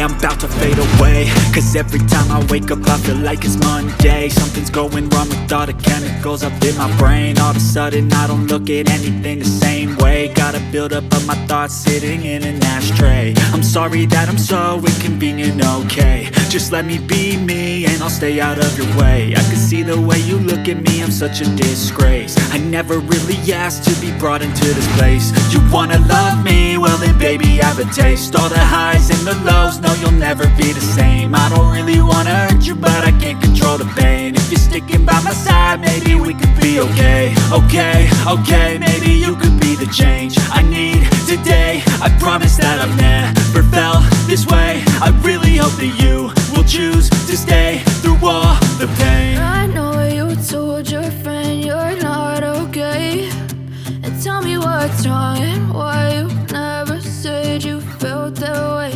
I'm about to fade away. Cause every time I wake up I feel like it's Monday. Something's going wrong with all the chemicals up in my brain. All of a sudden I don't look at anything the same way. Got a buildup of my thoughts sitting in an ashtray. I'm sorry that I'm so inconvenient, okay. Just let me be me and I'll stay out of your way. I can see the way you look at me, I'm such a disgrace. I never really asked to be brought into this place. You wanna love me? Well then baby have a taste. All the highs and the lows, no you'll never be the same. I don't really wanna hurt you but I can't control the pain. If you're sticking by my side, maybe we could be okay. Okay, maybe you could be the change I need today. I promise that I've never felt this way. I really hope that you will choose to stay through all the pain. I know you told your friend you're not okay, and tell me what's wrong and why you never said you felt that way.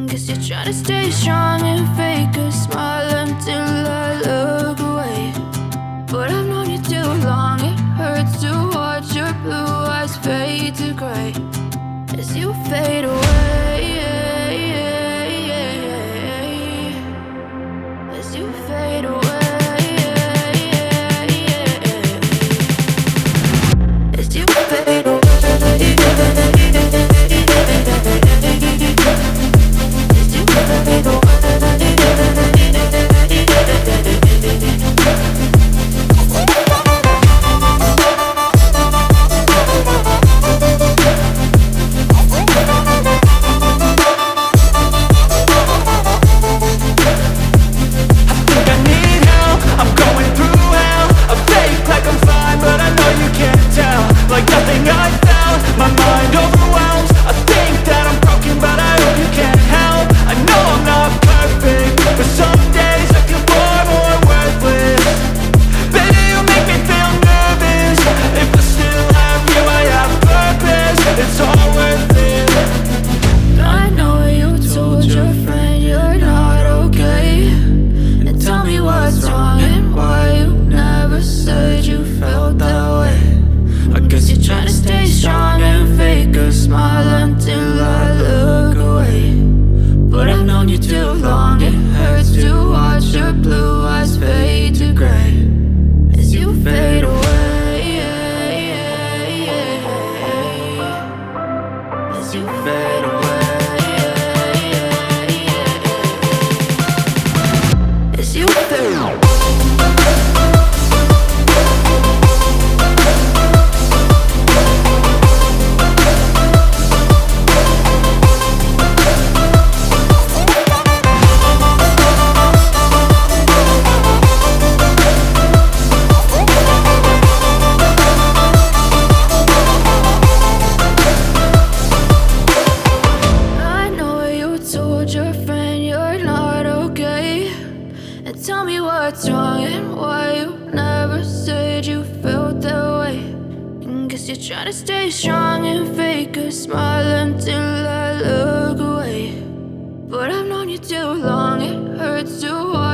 Guess you're trying to stay strong and fake a smile until I look away. But I've known you too long, it hurts to watch your blue eyes fade to gray as you fade away. As you fade away. As you fade away. As you fade away. But I've known you too long, it hurts to watch